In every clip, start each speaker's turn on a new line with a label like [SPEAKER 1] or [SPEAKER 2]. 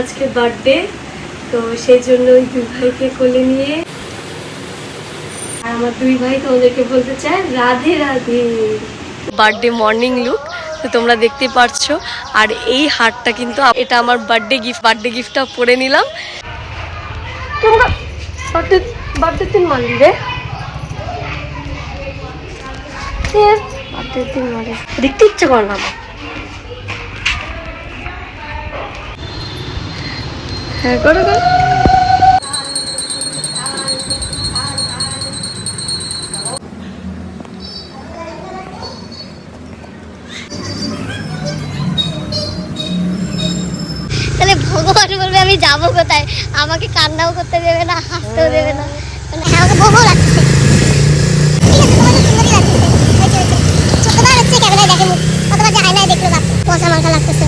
[SPEAKER 1] আজকে বার্থডে, তো সেই জন্য ওই দুই ভাইকে কোলে নিয়ে আর আমার দুই ভাই তোমাদেরকে বলতে চায় Radhe Radhe. Birthday morning look তো তোমরা দেখতে পারছো। আর এই হারটা কিন্তু এটা আমার বার্থডে গিফটটা পরে নিলাম। তোমরা বার্থডে দিন মানলি রে, বার্থডে দিন মানলি দেখতে ইচ্ছে করে না আমার। হ্যাঁ করো করো।
[SPEAKER 2] তাহলে ভগবান বলবে আমি যাবো কোথায়, আমাকে কান্নাও করতে দেবে না, হাসতেও দেবে না, মানে আমাকে ভোগও লাগছে। ছোটবার হচ্ছে ক্যামেরায় দেখে মুখ, কতবার যে আয়নায় দেখলো বাপ পচা মার্কা লাগতেছে।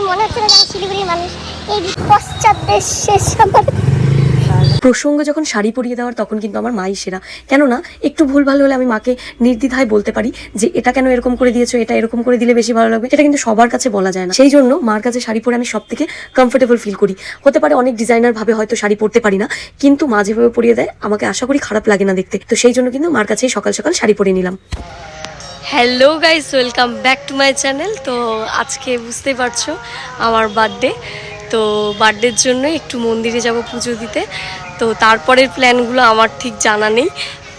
[SPEAKER 2] মনে হচ্ছে না আমি শিলিগুড়ির মানুষ, এই পশ্চাৎ দেশ শেষ আমার।
[SPEAKER 1] প্রসঙ্গ যখন শাড়ি পরিয়ে দেওয়ার তখন কিন্তু আমার মাই সেরা, কেননা একটু ভুল ভালো হলে আমি মাকে নির্দ্বিধায় বলতে পারি যে এটা কেন এরকম করে দিয়েছো, এটা এরকম করে দিলে বেশি ভালো লাগবে। সেটা কিন্তু সবার কাছে বলা যায় না, সেই জন্য মার কাছে শাড়ি পরে আমি সব থেকে কমফোর্টেবল ফিল করি। হতে পারে অনেক ডিজাইনার ভাবে হয়তো শাড়ি পরতে পারি না, কিন্তু মা যেভাবে পরিয়ে দেয় আমাকে আশা করি খারাপ লাগে না দেখতে। তো সেই জন্য কিন্তু মার কাছেই সকাল সকাল শাড়ি পরে নিলাম। Hello guys, welcome back to my channel. তো আজকে বুঝতেই পারছো আমার বার্থডে, তো বার্থডের জন্য একটু মন্দিরে যাব পুজো দিতে। তো তারপরের প্ল্যানগুলো আমার ঠিক জানা নেই,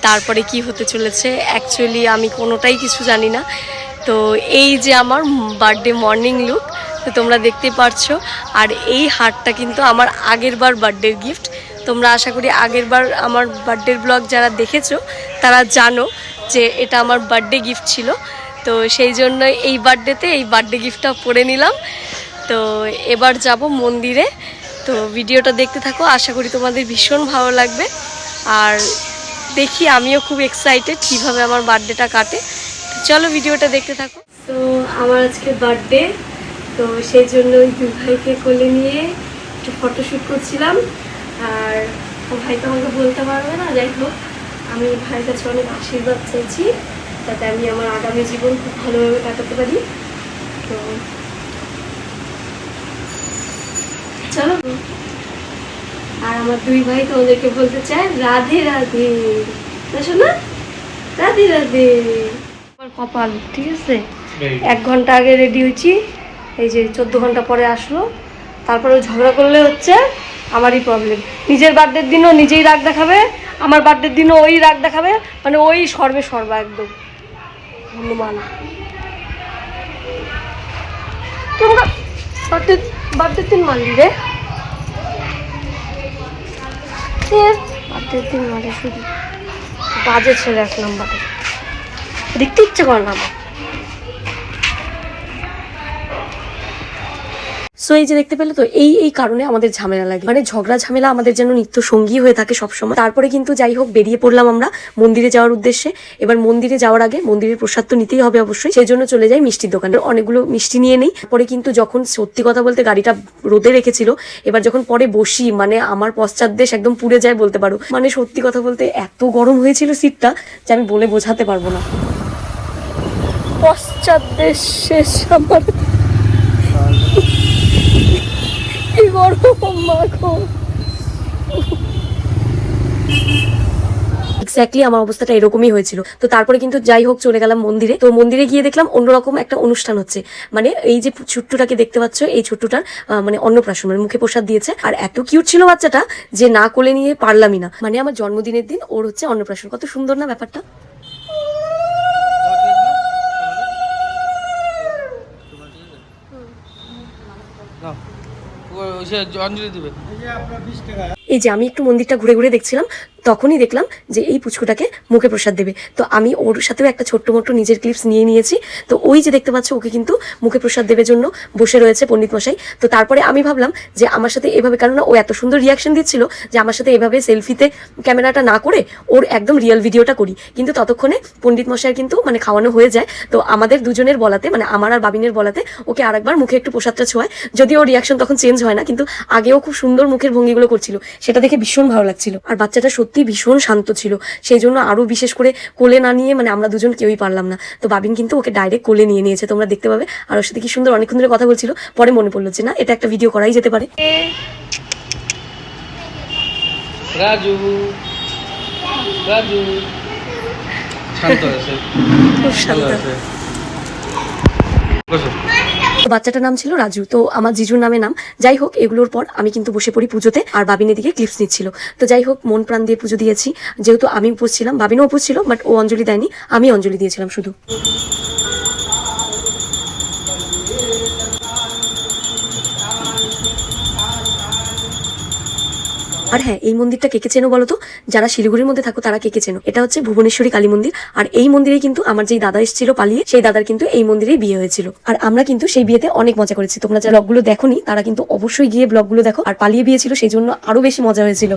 [SPEAKER 1] তারপরে কি হতে চলেছে অ্যাকচুয়ালি আমি কোনোটাই কিছু জানি না। তো এই যে আমার বার্থডে মর্নিং লুক তো তোমরা দেখতে পারছো। আর এই হারটা কিন্তু আমার আগের বার বার্থডের গিফট। তোমরা আশা করি আগের বার আমার বার্থডের ব্লগ যারা দেখেছো তারা জানো যে এটা আমার বার্থডে গিফট ছিল। তো সেই জন্য এই বার্থডেতে এই বার্থডে গিফটটা পরে নিলাম। তো এবার যাব মন্দিরে, তো ভিডিওটা দেখতে থাকো, আশা করি তোমাদের ভীষণ ভালো লাগবে। আর দেখি আমিও খুব এক্সাইটেড কীভাবে আমার বার্থডেটা কাটে। তো চলো ভিডিওটা দেখতে থাকো। তো আমার আজকে বার্থডে, তো সেই জন্য ওই দুই ভাইকে কোলে নিয়ে একটু ফটোশ্যুট করছিলাম। আর ও ভাই তো আমাকে বলতে পারবে না, যাই হোক আমি ভাইয়ের কাছে অনেক আশীর্বাদ চাইছি যাতে আমি আমার আগামী জীবন খুব ভালোভাবে কাটাতে পারি। তো চলো। আর আমার দুই ভাই তো ওদেরকে বলতে চায় রাধে রাধে, শোনা রাধে রাধে। আমার কপাল ঠিক আছে, 1 ঘন্টা আগে রেডি হয়েছি, এই যে 14 ঘন্টা পরে আসলো। তারপরে ঝগড়া করলে হচ্ছে আমারই প্রবলেম। নিজের বার্থডের দিনও নিজেই রাগ দেখাবে, আমার বার্থডের দিনও ওই রাগ দেখাবে, মানে ওই সর্বা একদম হনুমান। তোমরা বার্থডের দিন মানলি রে, বার্থডের দিন মানে শুধু বাজে ছেলে 1 নম্বরে, দেখতে ইচ্ছে করে না আমার। সো এই যে দেখতে পেলে তো এই কারণে আমাদের ঝামেলা লাগে, মানে ঝগড়া ঝামেলা আমাদের যেন নিত্য সঙ্গী হয়ে থাকে সবসময়। তারপরে কিন্তু যাই হোক বেরিয়ে পড়লাম আমরা মন্দিরে যাওয়ার উদ্দেশ্যে। এবার মন্দিরে যাওয়ার আগে মন্দিরের প্রসাদ তো নিতেই হবে অবশ্যই, সেই জন্য চলে যাই মিষ্টির দোকানে, অনেকগুলো মিষ্টি নিয়ে নেই। পরে কিন্তু যখন সত্যি কথা বলতে গাড়িটা রোদে রেখেছিল, এবার যখন পরে বসি মানে আমার পশ্চাৎ দেশ একদম পুড়ে যায় বলতে পারো। মানে সত্যি কথা বলতে এত গরম হয়েছিল সিটটা যে আমি বলে বোঝাতে পারবো না। পশ্চাৎ দেশ শেষ আমার, কি গরম মাখো। এক্স্যাক্টলি আমার অবস্থাটা এরকমই হয়েছিল। তো তারপরে কিন্তু যাই হোক চলে গেলাম মন্দিরে। তো মন্দিরে গিয়ে দেখলাম অন্যরকম একটা অনুষ্ঠান হচ্ছে, মানে এই যে ছোট্টটাকে দেখতে পাচ্ছ, এই ছোট্টটার মানে অন্নপ্রাশন, মানে মুখে প্রসাদ দিয়েছে। আর এত কিউট ছিল বাচ্চাটা যে না কোলে নিয়ে পারলামই না। মানে আমার জন্মদিনের দিন ওর হচ্ছে অন্নপ্রাশন, কত সুন্দর না ব্যাপারটা। এই যে আমি একটু মন্দিরটা ঘুরে ঘুরে দেখছিলাম, তখনই দেখলাম যে এই পুচকুটাকে মুখে প্রসাদ দেবে। তো আমি ওর সাথেও একটা ছোট্ট মোট্ট নিজের ক্লিপস নিয়ে নিয়েছি। তো ওই যে দেখতে পাচ্ছ ওকে কিন্তু মুখে প্রসাদ দেবার জন্য বসে রয়েছে পণ্ডিত মশাই। তো তারপরে আমি ভাবলাম যে আমার সাথে এভাবে, কেননা ও এত সুন্দর রিয়াকশন দিচ্ছিল যে আমার সাথে এভাবে সেলফিতে ক্যামেরাটা না করে ওর একদম রিয়েল ভিডিওটা করি। কিন্তু ততক্ষণে পণ্ডিত মশাইয়ের কিন্তু মানে খাওয়ানো হয়ে যায়। তো আমাদের দুজনের বলাতে, মানে আমার আর বাবিনের বলাতে ওকে আরেকবার মুখে একটু প্রসাদটা ছোঁয়ায়। যদিও ওর রিয়াকশন তখন চেঞ্জ হয় না, কিন্তু আগেও খুব সুন্দর মুখের ভঙ্গিগুলো করছিল, সেটা দেখে ভীষণ ভালো লাগছিল। আর বাচ্চাটা সত্যি সত্যি ভীষণ শান্ত ছিল, সেই জন্য আরও বিশেষ করে কোলে না নিয়ে মানে আমরা দুজন কেউই পারলাম না। তো বাবিন কিন্তু ওকে ডাইরেক্ট কোলে নিয়ে নিয়েছে, তোমরা দেখতে পাবে। আর ওর সাথে কি সুন্দর অনেকক্ষণ ধরে কথা বলছিল, পরে মনে পড়লো যে না এটা একটা ভিডিও করাই যেতে পারে।
[SPEAKER 3] রাজু রাজু শান্ত আছে,
[SPEAKER 1] খুব শান্ত। তো বাচ্চাটার নাম ছিল রাজু, তো আমার জিজুর নামে নাম। যাই হোক, এগুলোর পর আমি কিন্তু বসে পড়ি পুজোতে, আর বাবিনের দিকে ক্লিপস নিচ্ছিল। তো যাই হোক, মন প্রাণ দিয়ে পুজো দিয়েছি, যেহেতু আমি উপোস ছিলাম, বাবিনও উপোস ছিল, বাট ও অঞ্জলি দেয়নি, আমি অঞ্জলি দিয়েছিলাম শুধু। আর হ্যাঁ, এই মন্দিরটা কে কে চেনো বলো তো? যারা শিলিগুড়ির মধ্যে থাকো তারা কে কে চেনো? এটা হচ্ছে ভুবনেশ্বরী কালী মন্দির। আর এই মন্দিরে কিন্তু আমার যেই দাদা এসেছিল পালিয়ে, সেই দাদার কিন্তু এই মন্দিরেই বিয়ে হয়েছিল। আর আমরা কিন্তু সেই বিয়েতে অনেক মজা করেছি। তোমরা যারা ব্লগগুলো দেখোনি তারা কিন্তু অবশ্যই গিয়ে ব্লগগুলো দেখো। আর পালিয়ে বিয়ে ছিল, সেই জন্য আরো বেশি মজা হয়েছিল।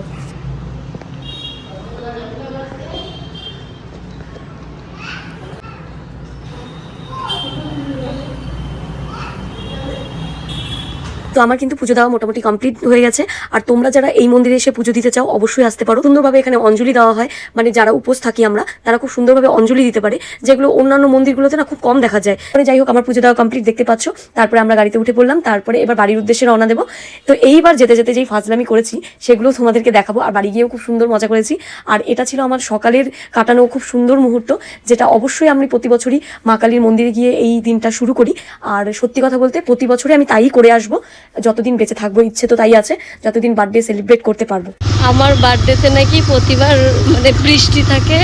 [SPEAKER 1] তো আমার কিন্তু পুজো দেওয়া মোটামুটি কমপ্লিট হয়ে গেছে। আর তোমরা যারা এই মন্দিরে এসে পুজো দিতে চাও অবশ্যই আসতে পারো। সুন্দরভাবে এখানে অঞ্জলি দেওয়া হয়, মানে যারা উপোস থাকি আমরা তারা খুব সুন্দরভাবে অঞ্জলি দিতে পারে, যেগুলো অন্যান্য মন্দিরগুলোতে না খুব কম দেখা যায়। মানে যাই হোক, আমার পুজো দেওয়া কমপ্লিট দেখতে পাচ্ছ। তারপরে আমরা গাড়িতে উঠে পড়লাম, তারপরে এবার বাড়ির উদ্দেশ্যে রওনা দেবো। তো এইবার যেতে যেতে যেই ফাজলামি করেছি সেগুলো তোমাদেরকে দেখাবো। আর বাড়ি গিয়েও খুব সুন্দর মজা করেছি। আর এটা ছিল আমার সকালের কাটানো খুব সুন্দর মুহূর্ত, যেটা অবশ্যই আমি প্রতি বছরই মা কালীর মন্দিরে গিয়ে এই দিনটা শুরু করি। আর সত্যি কথা বলতে প্রতি বছরই আমি তাই করে আসবো, যতদিন বেঁচে থাকবো। ইচ্ছে তো তাই আছে, যতদিন বার্থডে সেলিব্রেট করতে পারবো।
[SPEAKER 4] আমার বার্থডেতে নাকি প্রতিবার মানে বৃষ্টি থাকে,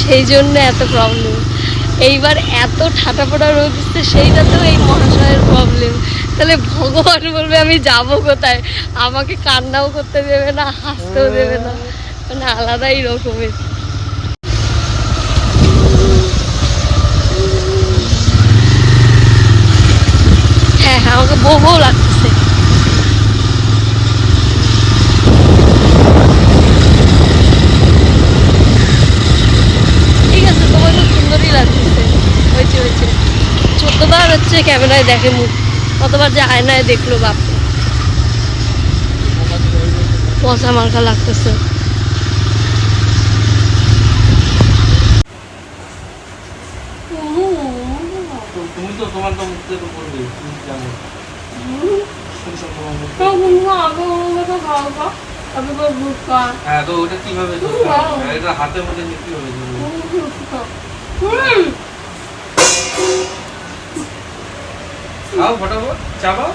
[SPEAKER 4] সেই জন্য এত প্রবলেম। এইবার এত ঠাটা পড়া রোদ দিচ্ছে, সেইটাতেও এই মহাশয়ের প্রবলেম। তাহলে ভগবান বলবে আমি যাব কোথায়? আমাকে কান্নাও করতে দেবে না, হাসতেও দেবে না, মানে আলাদাই রকমের। হ্যাঁ হ্যাঁ, আমাকে বউ বউ লাগতেছে। ঠিক আছে, তোমার তো সুন্দরই লাগতেছে। হয়েছে হয়েছে। 14বার হচ্ছে ক্যামেরায় দেখে মুখ, কতবার যে আয়নায় দেখলো বাপ। পচা মার্কা লাগতেছে।
[SPEAKER 3] তুমি তো তোমার তো মুখে তো পড়বে, তুমি জানো। হ্যাঁ, তো ওটা কিভাবে ধরতে হবে? এটা হাতের মধ্যে নিয়ে কিভাবে ধরবে? খাও ফটাফট, চাবাও।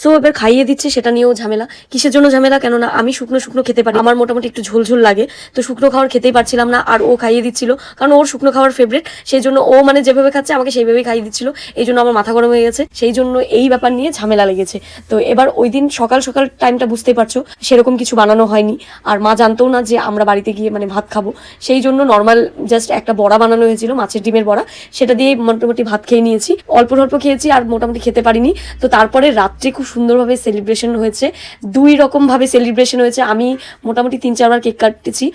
[SPEAKER 1] সো এবার খাইয়ে দিচ্ছে, সেটা নিয়েও ঝামেলা। কিসের জন্য ঝামেলা? কেননা আমি শুকনো শুকনো খেতে পারি, আমার মোটামুটি একটু ঝোলঝোল লাগে, তো শুকনো খাবার খেতেই পারছিলাম না। আর ও খাইয়ে দিচ্ছিল, কারণ ওর শুকনো খাবার ফেভারিট, সেই জন্য ও মানে যেভাবে খাচ্ছে আমাকে সেইভাবেই খাইয়ে দিচ্ছিল। এই জন্য আমার মাথা গরম হয়ে গেছে, সেই জন্য এই ব্যাপার নিয়ে ঝামেলা লেগেছে। তো এবার ওই দিন সকাল সকাল টাইমটা বুঝতেই পারছো, সেরকম কিছু বানানো হয়নি। আর মা জানতেও না যে আমরা বাড়িতে গিয়ে মানে ভাত খাবো, সেই জন্য নর্মাল জাস্ট একটা বড়া বানানো হয়েছিল, মাছের ডিমের বড়া, সেটা দিয়ে মোটামুটি ভাত খেয়ে নিয়েছি। অল্প অল্প খেয়েছি আর মোটামুটি খেতে পারিনি। তো তারপরে রাত্রে খুব সুন্দরভাবে সেলিব্রেশন হয়েছে, 2 রকম ভাবে সেলিব্রেশন হয়েছে। আমি মোটামুটি 3-4 বার কেক কাটতেছি,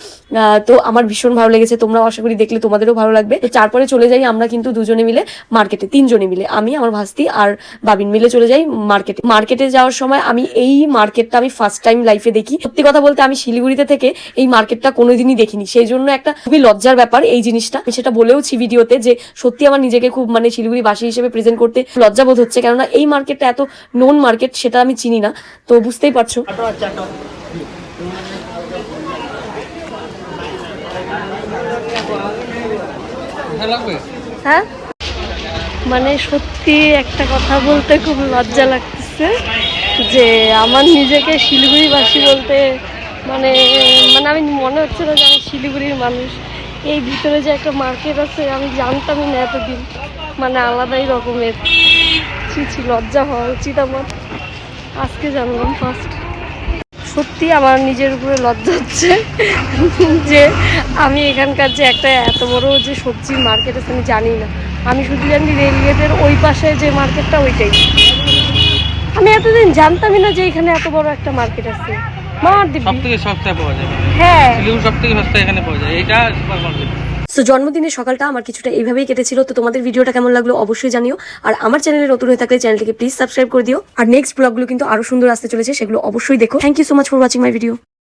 [SPEAKER 1] তো আমার ভীষণ ভালো লেগেছে। তোমরাও আশা করি দেখলে তোমাদেরও ভালো লাগবে। তো তারপরে চলে যাই আমরা কিন্তু দুজনে মিলে মার্কেটে, 3 জনে মিলে, আমি, আমার ভাস্তি আর বাবিন মিলে চলে যাই মার্কেটে। মার্কেটে যাওয়ার সময় আমি এই মার্কেটটা আমি ফার্স্ট টাইম লাইফে দেখি। সত্যি কথা বলতে আমি শিলিগুড়িতে থেকে এই মার্কেটটা কোনোদিনই দেখিনি, সেই জন্য একটা খুবই লজ্জার ব্যাপার এই জিনিসটা। আমি সেটা বলেওছি ভিডিওতে যে সত্যি আমার নিজেকে খুব মানে শিলিগুড়ি বাসী হিসেবে প্রেজেন্ট করতে লজ্জা বোধ হচ্ছে, কেননা এই মার্কেটটা এত নোন মার্কেট, সেটা আমি চিনি না। তো বুঝতেই পারছো।
[SPEAKER 4] হ্যাঁ, মানে সত্যি একটা কথা বলতে খুব লজ্জা লাগতেছে যে আমার নিজেকে শিলিগুড়িবাসী বলতে মানে মানে আমি মনে হচ্ছে না যে আমি শিলিগুড়ির মানুষ। এই ভিতরে যে একটা মার্কেট আছে আমি জানতামই না এতদিন, মানে আলাদাই রকমের। ছি, লজ্জা হওয়া উচিত আমার, আজকে জানলাম ফার্স্ট। সত্যি আমার নিজের উপরে লজ্জা হচ্ছে যে আমি এখানকার যে একটা এত বড় যে সবজির মার্কেট আছে আমি জানি না। আমি শুধু জানি রেলগেটের ওই পাশে যে মার্কেটটা ওইটাই। আমি এতদিন জানতামই না যে এখানে এত বড় একটা মার্কেট আছে।
[SPEAKER 3] সবথেকে সস্তায় পাওয়া যায়।
[SPEAKER 4] হ্যাঁ,
[SPEAKER 3] শিলিগুড়ি সবথেকে সস্তা এখানে পাওয়া যায়, এটা সুপার মার্কেট।
[SPEAKER 1] সো জন্মদিনের সকালটা আমার কিছুটা এইভাবেই কেটেছিল। তো তোমাদের ভিডিওটা কেমন লাগলো অবশ্যই জানিও। আর আমার চ্যানেলে নতুন হয়ে থাকলে চ্যানেলটিকে প্লিজ সাবস্ক্রাইব করে দিও। আর নেক্সট ব্লগগুলো কিন্তু আরো সুন্দর আসতে চলেছে, সেগুলো অবশ্যই দেখো। Thank you so much for watching my video.